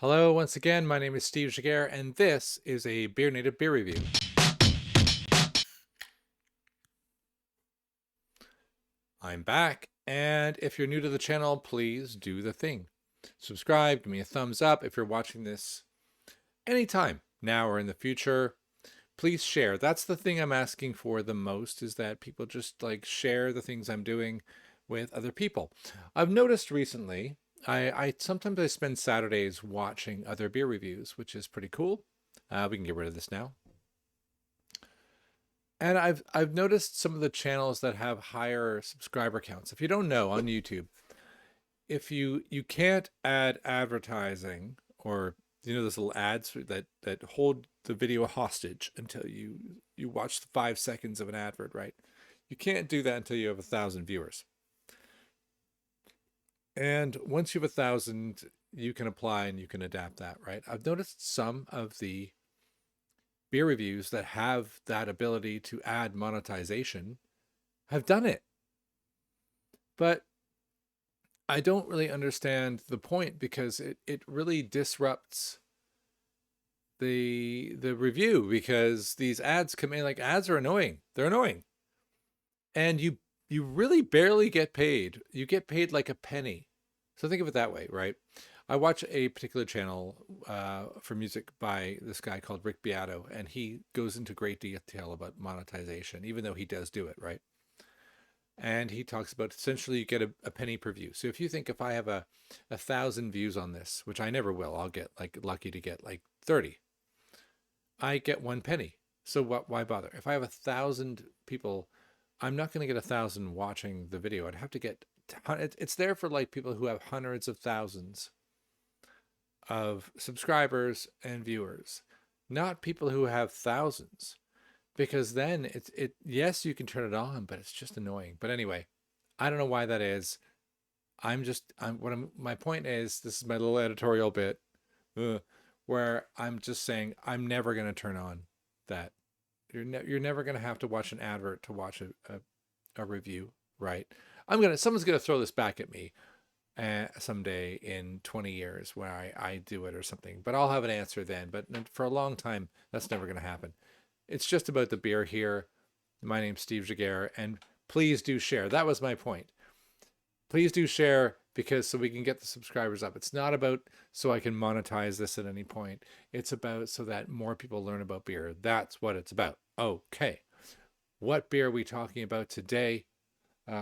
Hello, once again, my name is Steve Jaguar, and this is a BeerNative beer review. I'm back, and if you're new to the channel, please do the thing. Subscribe, give me a thumbs up if you're watching this anytime, now or in the future. Please share. That's the thing I'm asking for the most, is that people just share the things I'm doing with other people. I've noticed recently, I sometimes I spend Saturdays watching other beer reviews, which is pretty cool. We can get rid of this now. And I've noticed some of the channels that have higher subscriber counts. If you don't know, on YouTube, if you can't add advertising, or those little ads that hold the video hostage until you watch the 5 seconds of an advert, right? You can't do that until you have 1,000 viewers. And once you have 1,000, you can apply and you can adapt that, right? I've noticed some of the beer reviews that have that ability to add monetization have done it. But I don't really understand the point, because it really disrupts the review, because these ads come in. Ads are annoying. They're annoying. And you really barely get paid. You get paid like a penny. So think of it that way, right? I watch a particular channel for music by this guy called Rick Beato, and he goes into great detail about monetization, even though he does do it, right? And he talks about, essentially, you get a penny per view. So if you think, if I have 1,000 views on this, which I never will, I'll get lucky to get 30. I get 1 penny. So why bother? If I have 1,000 people, I'm not going to get 1,000 watching the video. I'd have to get, it's there for people who have hundreds of thousands of subscribers and viewers, not people who have thousands, because then yes, you can turn it on, but it's just annoying. But anyway, I don't know why that is. My point is, this is my little editorial bit, where I'm just saying I'm never going to turn on that. You're never going to have to watch an advert to watch a review, right? Someone's going to throw this back at me someday in 20 years when I do it or something, but I'll have an answer then. But for a long time, that's never going to happen. It's just about the beer here. My name's Steve Jaguar, and please do share. That was my point. Please do share, because so we can get the subscribers up. It's not about so I can monetize this at any point. It's about so that more people learn about beer. That's what it's about. Okay. What beer are we talking about today?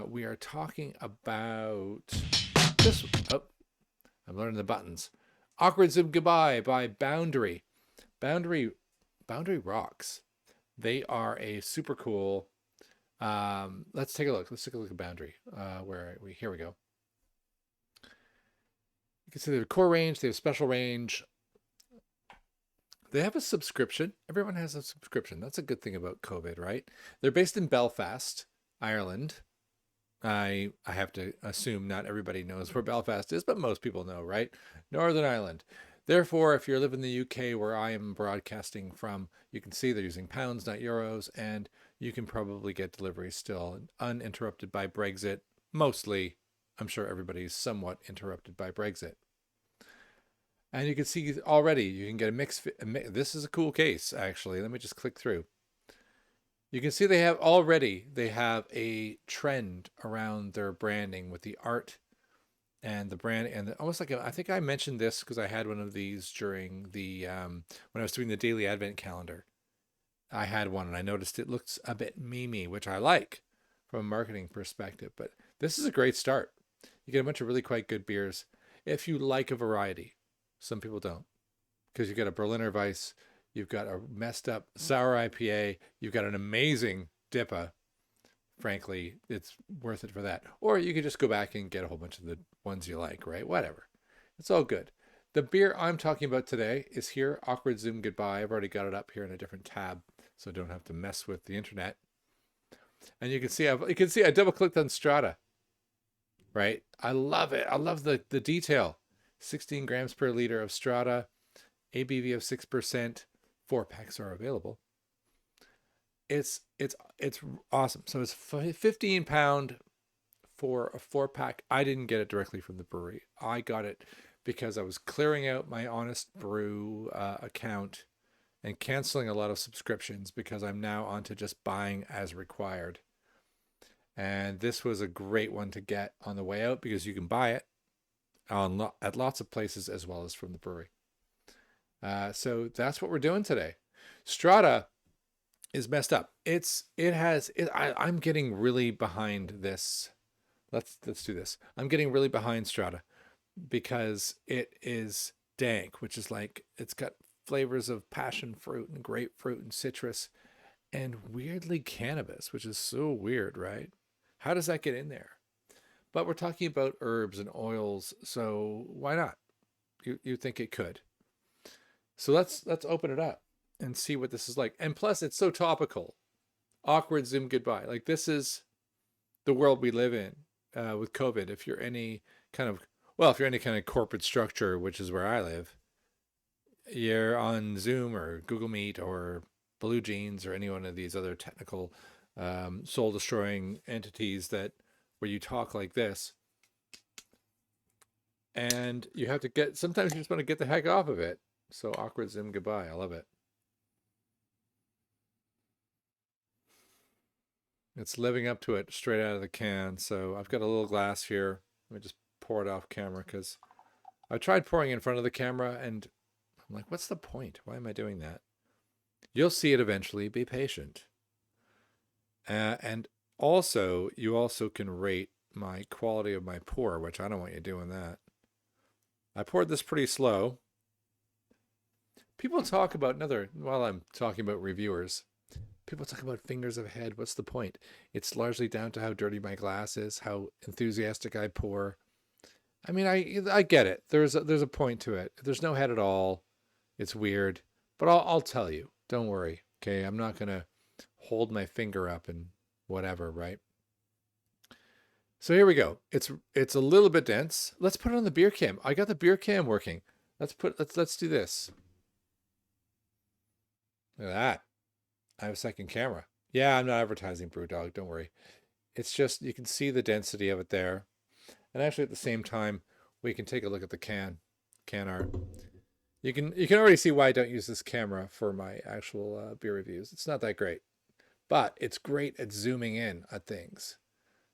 We are talking about this. Oh, I'm learning the buttons. Awkward Zoom Goodbye by Boundary. Boundary rocks. They are a super cool. Let's take a look. Let's take a look at Boundary. Where are we? Here we go. You can see they have a core range. They have special range. They have a subscription. Everyone has a subscription. That's a good thing about COVID, right? They're based in Belfast, Ireland. I have to assume not everybody knows where Belfast is, but most people know, right? Northern Ireland. Therefore, if you live in the UK, where I am broadcasting from, you can see they're using pounds, not euros, and you can probably get deliveries still uninterrupted by Brexit. Mostly, I'm sure everybody's somewhat interrupted by Brexit. And you can see already, you can get a mix. This is a cool case, actually. Let me just click through. You can see they have a trend around their branding with the art and the brand, and almost I think I mentioned this because I had one of these during the when I was doing the daily advent calendar. I had one, and I noticed it looks a bit memey, which I like from a marketing perspective. But this is a great start. You get a bunch of really quite good beers if you like a variety. Some people don't, because you've got a Berliner Weiss, you've got a messed up sour IPA, you've got an amazing DIPA. Frankly, it's worth it for that. Or you could just go back and get a whole bunch of the ones you like, right? Whatever. It's all good. The beer I'm talking about today is here, Awkward Zoom Goodbye. I've already got it up here in a different tab, so I don't have to mess with the internet. And you can see I double clicked on Strata, right? I love it. I love the detail. 16 grams per liter of Strata, ABV of 6%. 4 packs are available. It's awesome. So it's £15 for a 4 pack. I didn't get it directly from the brewery. I got it because I was clearing out my Honest Brew account and canceling a lot of subscriptions because I'm now onto just buying as required. And this was a great one to get on the way out because you can buy it at lots of places as well as from the brewery. So that's what we're doing today. Strata is messed up. I'm getting really behind this. Let's do this. I'm getting really behind Strata because it is dank, which is like it's got flavors of passion fruit and grapefruit and citrus and weirdly cannabis, which is so weird, right? How does that get in there? But we're talking about herbs and oils, so why not? You think it could. So let's open it up and see what this is like. And plus, it's so topical. Awkward Zoom goodbye. Like, this is the world we live in with COVID. If you're any kind of corporate structure, which is where I live, you're on Zoom or Google Meet or Blue Jeans or any one of these other technical soul-destroying entities where you talk like this. And you have to sometimes you just want to get the heck off of it. So awkward Zoom goodbye. I love it. It's living up to it straight out of the can. So I've got a little glass here. Let me just pour it off camera because I tried pouring in front of the camera and I'm like, what's the point? Why am I doing that? You'll see it eventually. Be patient. And also, you also can rate my quality of my pour, which I don't want you doing that. I poured this pretty slow. People talk about while I'm talking about reviewers, people talk about fingers of head. What's the point? It's largely down to how dirty my glass is, how enthusiastic I pour. I mean, I get it. There's a point to it. If there's no head at all, it's weird. But I'll tell you. Don't worry. Okay, I'm not gonna hold my finger up and whatever, right? So here we go. It's a little bit dense. Let's put it on the beer cam. I got the beer cam working. Let's do this. Look at that. I have a second camera. Yeah, I'm not advertising BrewDog, don't worry. It's just you can see the density of it there. And actually at the same time, we can take a look at the can art. You can already see why I don't use this camera for my actual beer reviews. It's not that great. But it's great at zooming in at things.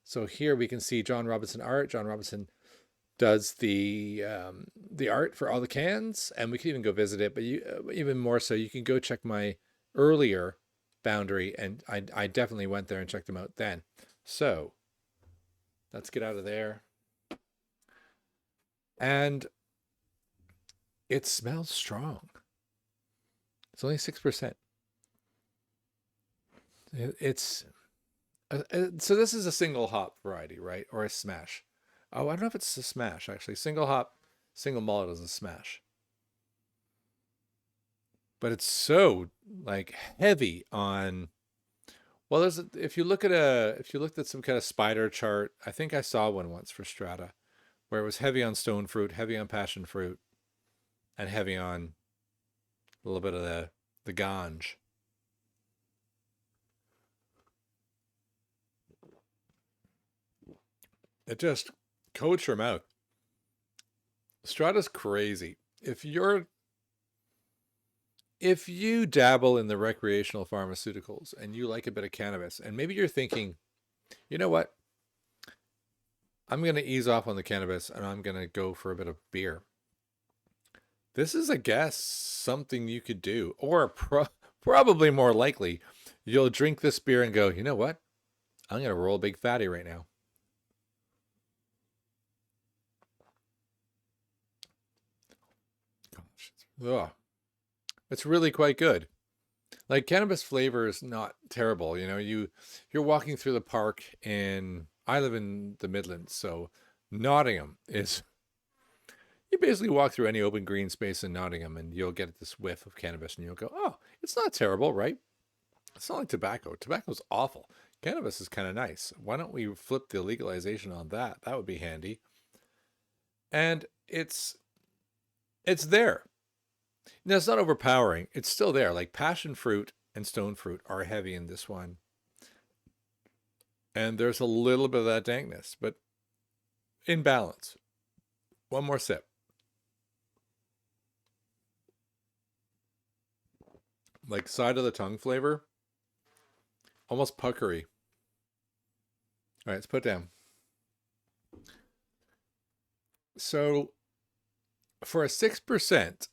So here we can see John Robinson art. John Robinson does the art for all the cans, and we can even go visit it. But even more so, you can go check my earlier boundary, and I definitely went there and checked them out then. So let's get out of there. And it smells strong. It's only 6%. It's so this is a single hop variety, right? Or a smash. Oh, I don't know if it's a smash actually. Single hop, single malt is a smash. But it's so like heavy on. Well, if you looked at some kind of spider chart, I think I saw one once for Strata, where it was heavy on stone fruit, heavy on passion fruit, and heavy on a little bit of the ganj. It just coats your mouth. Strata's crazy. If you dabble in the recreational pharmaceuticals and you like a bit of cannabis, and maybe you're thinking, you know what? I'm going to ease off on the cannabis and I'm going to go for a bit of beer. This is, I guess, something you could do. Or probably more likely, you'll drink this beer and go, you know what? I'm going to roll a big fatty right now. Ugh. It's really quite good. Like cannabis flavor is not terrible. You know, you're walking through the park I live in the Midlands, so Nottingham is, you basically walk through any open green space in Nottingham and you'll get this whiff of cannabis and you'll go, oh, it's not terrible, right? It's not like tobacco. Tobacco's awful. Cannabis is kind of nice. Why don't we flip the legalization on that? That would be handy. And it's there. Now, it's not overpowering. It's still there. Like passion fruit and stone fruit are heavy in this one. And there's a little bit of that dankness, but in balance. One more sip. like side of the tongue flavor, almost puckery. All right, let's put it down. So for a 6%,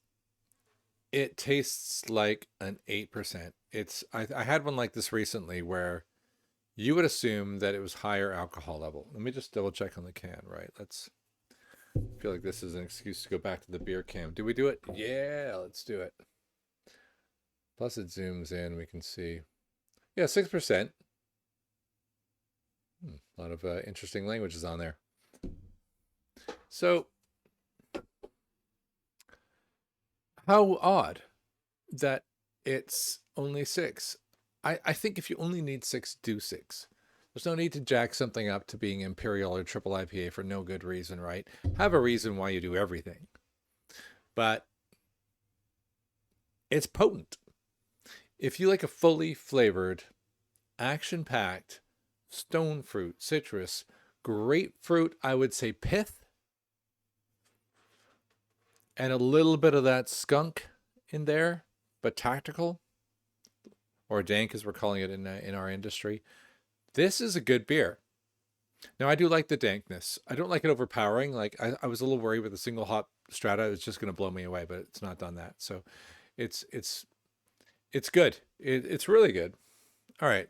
it tastes like an 8%. I had one like this recently where you would assume that it was higher alcohol level. Let me just double check on the can, right? I feel like this is an excuse to go back to the beer cam. Do we do it? Yeah, let's do it. Plus it zooms in, we can see. Yeah, 6%. A lot of interesting languages on there. So, how odd that it's only 6. I think if you only need 6, do 6. There's no need to jack something up to being Imperial or triple IPA for no good reason, right? Have a reason why you do everything. But it's potent. If you like a fully flavored, action-packed, stone fruit, citrus, grapefruit, I would say pith, and a little bit of that skunk in there, but tactical, or dank as we're calling it in our industry, this is a good beer. Now, I do like the dankness. I don't like it overpowering. Like I was a little worried with the single hop Strata. It's just going to blow me away, but it's not done that. So it's good. It's really good. All right.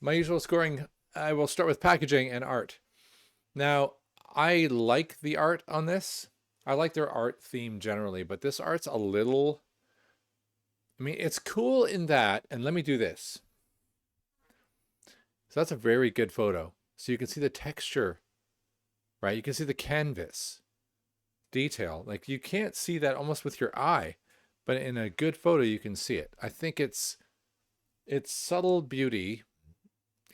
My usual scoring, I will start with packaging and art. Now, I like the art on this. I like their art theme generally, but this art's a little... I mean, it's cool in that, and let me do this. So that's a very good photo. So you can see the texture, right? You can see the canvas detail. Like you can't see that almost with your eye, but in a good photo, you can see it. I think its subtle beauty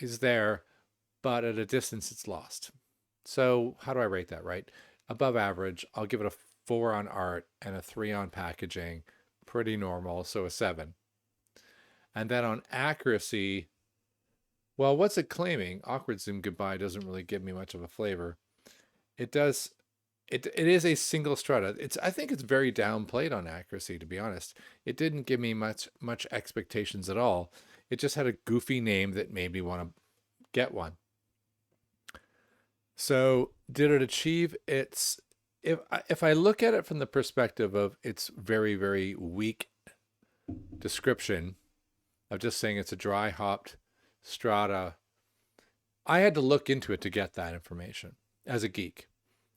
is there, but at a distance, it's lost. So how do I rate that, right? Above average, I'll give it a 4 on art and a 3 on packaging. Pretty normal, so a 7. And then on accuracy, well, what's it claiming? Awkward zoom goodbye doesn't really give me much of a flavor. It does. It is a single strata. I think it's very downplayed on accuracy, to be honest. It didn't give me much expectations at all. It just had a goofy name that made me want to get one. So did it achieve its... If I look at it from the perspective of its very, very weak description of just saying it's a dry hopped Strata, I had to look into it to get that information as a geek.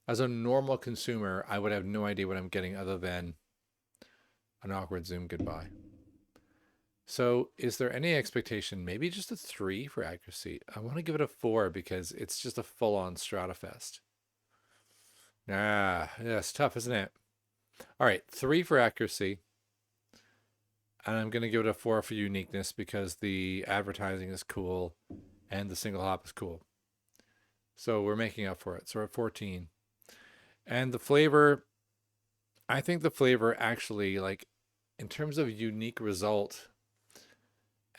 As a normal consumer, I would have no idea what I'm getting other than an awkward zoom goodbye. So is there any expectation? Maybe just a 3 for accuracy. I want to give it a 4 because it's just a full-on Strata fest. Yeah, it's tough, isn't it? All right, 3 for accuracy. And I'm going to give it a 4 for uniqueness because the advertising is cool and the single hop is cool. So we're making up for it. So we're at 14. And the flavor, I think the flavor actually, like, in terms of unique result,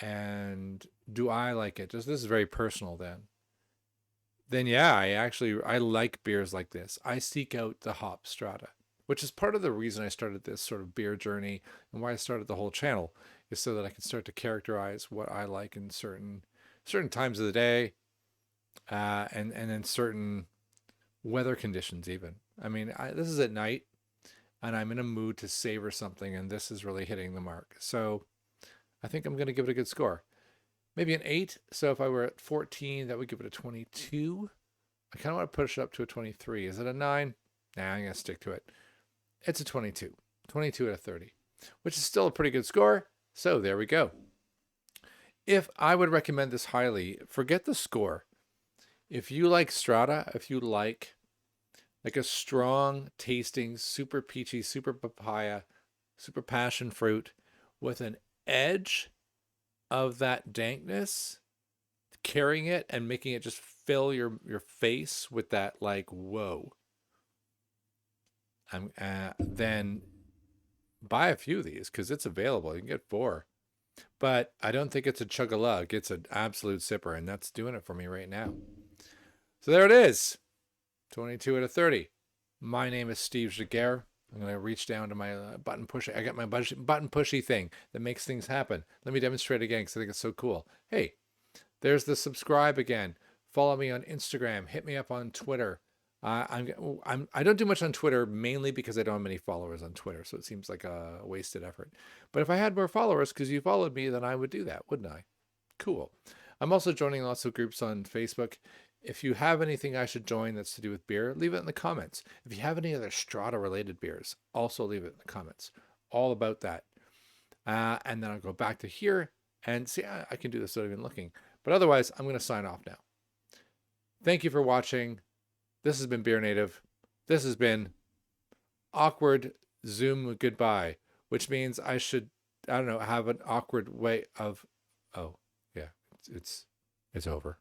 and do I like it? Just this is very personal then yeah, I like beers like this. I seek out the hop Strata, which is part of the reason I started this sort of beer journey and why I started the whole channel, is so that I can start to characterize what I like in certain times of the day, and in certain weather conditions even. I mean, this is at night, and I'm in a mood to savor something, and this is really hitting the mark. So I think I'm going to give it a good score. Maybe an 8. So if I were at 14, that would give it a 22. I kind of want to push it up to a 23. Is it a 9? Nah, I'm going to stick to it. It's a 22. 22 out of 30, which is still a pretty good score. So there we go. If I would recommend this highly, forget the score. If you like Strata, if you like a strong tasting, super peachy, super papaya, super passion fruit with an edge of that dankness, carrying it and making it just fill your face with that, like, whoa. Then buy a few of these because it's available. You can get 4. But I don't think it's a chug-a-lug. It's an absolute sipper, and that's doing it for me right now. So there it is. 22 out of 30. My name is Steve Jaguar. I'm going to reach down to my button push. I got my button pushy thing that makes things happen. Let me demonstrate again because I think it's so cool. Hey, there's the subscribe again. Follow me on Instagram. Hit me up on Twitter. I don't do much on Twitter, mainly because I don't have many followers on Twitter, so it seems like a wasted effort. But if I had more followers because you followed me, then I would do that, wouldn't I? Cool. I'm also joining lots of groups on Facebook. If you have anything I should join that's to do with beer, leave it in the comments. If you have any other Strata related beers, also leave it in the comments. All about that. And then I'll go back to here and see, I can do this without even looking. But otherwise, I'm going to sign off now. Thank you for watching. This has been BeerNative. This has been awkward Zoom goodbye, which means I should, I don't know, have an awkward way of, oh, yeah, it's over.